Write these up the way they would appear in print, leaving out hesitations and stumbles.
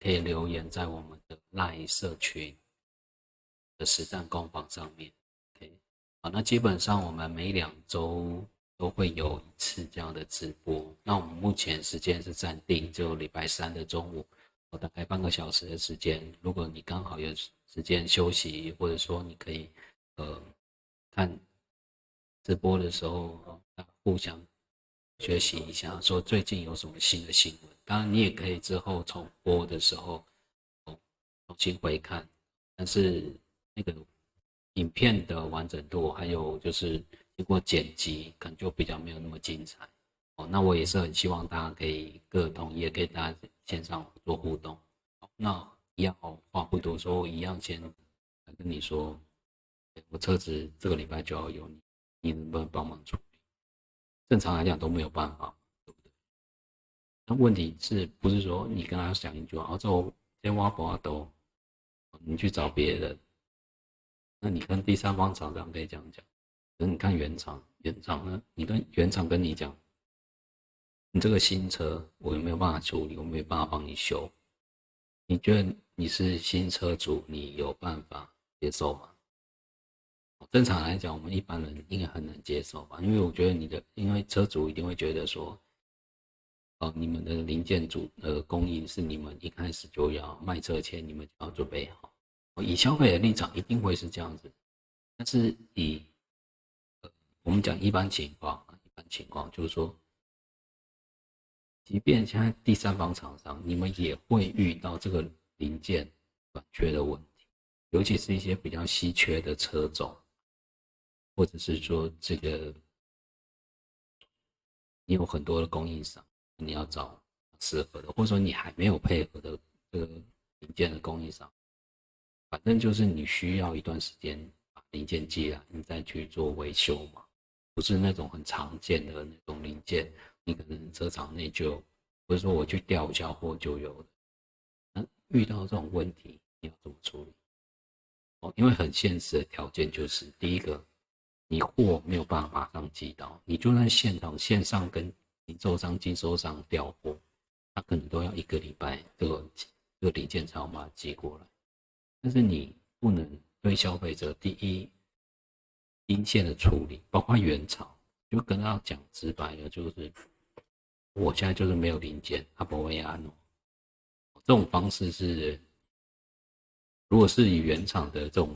可以留言在我们的 LINE 社群的实战工坊上面。OK， 好，那基本上我们每2周都会有一次这样的直播。那我们目前时间是暂定就礼拜三的中午，大概半个小时的时间。如果你刚好有时间休息，或者说你可以看直播的时候，互相学习一下，说最近有什么新的新闻。当然，你也可以之后重播的时候重新回看，但是那个影片的完整度，还有就是经过剪辑，可能就比较没有那么精彩。那我也是很希望大家可以各同意，也可以大家线上做互动。那一样话不多说，我一样先来跟你说，我车子这个礼拜就要有你，你能不能帮忙处理？正常来讲都没有办法，对不对？那问题是不是说你跟他讲一句话，这挖不挖都，你去找别人，那你跟第三方厂商可以这样讲。可是你看原厂呢，你跟原厂跟你讲，你这个新车我有没有办法处理，我没有办法帮你修，你觉得你是新车主，你有办法接受吗？正常来讲，我们一般人应该很难接受吧，因为我觉得因为车主一定会觉得说，你们的零件供应是你们一开始就要卖车前你们就要准备好。以消费者立场一定会是这样子，但是我们讲一般情况就是说，即便现在第三方厂商，你们也会遇到这个零件短缺的问题，尤其是一些比较稀缺的车种，或者是说你有很多的供应商，你要找适合的，或者说你还没有配合的这个零件的供应商，反正就是你需要一段时间把零件寄来，你再去做维修嘛，不是那种很常见的那种零件，你可能车厂内就有，或者说我去调一下货就有了。那遇到这种问题，你要怎么处理？因为很现实的条件就是，第一个，你货没有办法马上寄到，你就算现场线上跟零售商、经销商调货，他可能都要1个礼拜，这个零件才有办法寄过来。但是你不能对消费者第一阴线的处理，包括原厂，就跟他讲直白的，就是我现在就是没有零件，他不会安哦。这种方式是，如果是以原厂的这种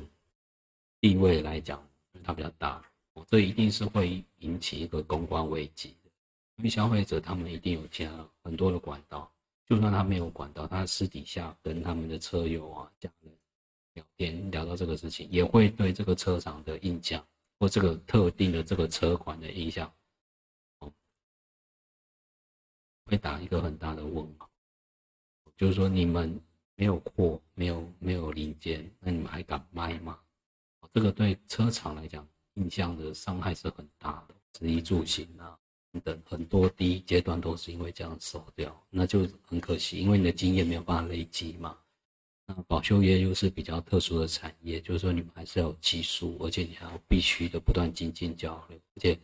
地位来讲，它比较大，这一定是会引起一个公关危机的。因为消费者他们一定有很多的管道，就算他没有管道，他私底下跟他们的车友啊、家人聊天聊到这个事情，也会对这个车厂的印象或这个特定的这个车款的印象，会打一个很大的问号。就是说你们没有货，没有零件，那你们还敢卖吗？这个对车厂来讲，印象的伤害是很大的，食衣住行啊等很多第一阶段都是因为这样收掉，那就很可惜，因为你的经验没有办法累积嘛。那保修业又是比较特殊的产业，就是说你们还是要有技术，而且你还要必须的不断精进交流，而且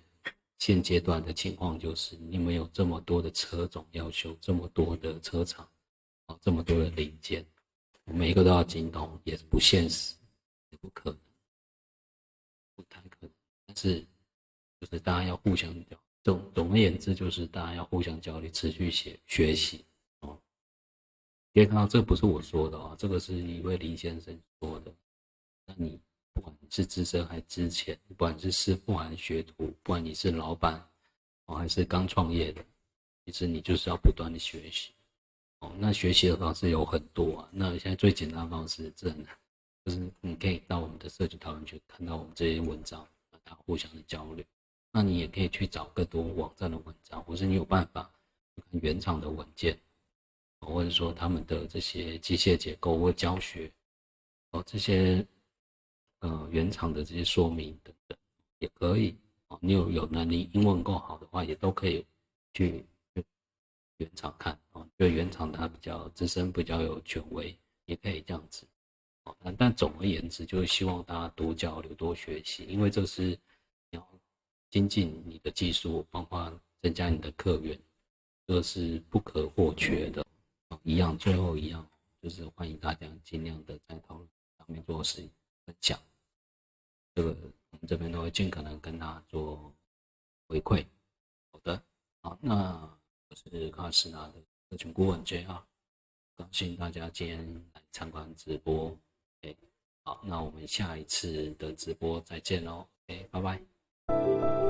现阶段的情况就是你们有这么多的车种要修，这么多的车厂，这么多的零件，每一个都要精通，也是不现实，也不可能。不太可能，但是就是大家要互相交，总而言之就是大家要互相交流，持续学习哦。可以看到这不是我说的这个是一位林先生说的。那你不管你是资深还是之前，不管你是师傅还是学徒，不管你是老板还是刚创业的，其实你就是要不断的学习那学习的方式有很多那现在最简单的方式真的就是你可以到我们的社区讨论区看到我们这些文章，大家互相的交流。那你也可以去找更多网站的文章，或是你有办法看原厂的文件，或者说他们的这些机械结构或教学，这些原厂的这些说明等等，也可以你有能力，英文够好的话，也都可以去原厂看就原厂它比较资深，比较有权威，也可以这样子。但总而言之，就是希望大家多交流、多学习，因为这是你要精进你的技术，包括增加你的客源，这是不可或缺的。最后一样就是欢迎大家尽量的在讨论上面做分享，这个我们这边都会尽可能跟他做回馈。好的，好，那我是卡斯纳的社群顾问 JR，感谢大家今天来参观直播。好，那我们下一次的直播再见喽。拜拜。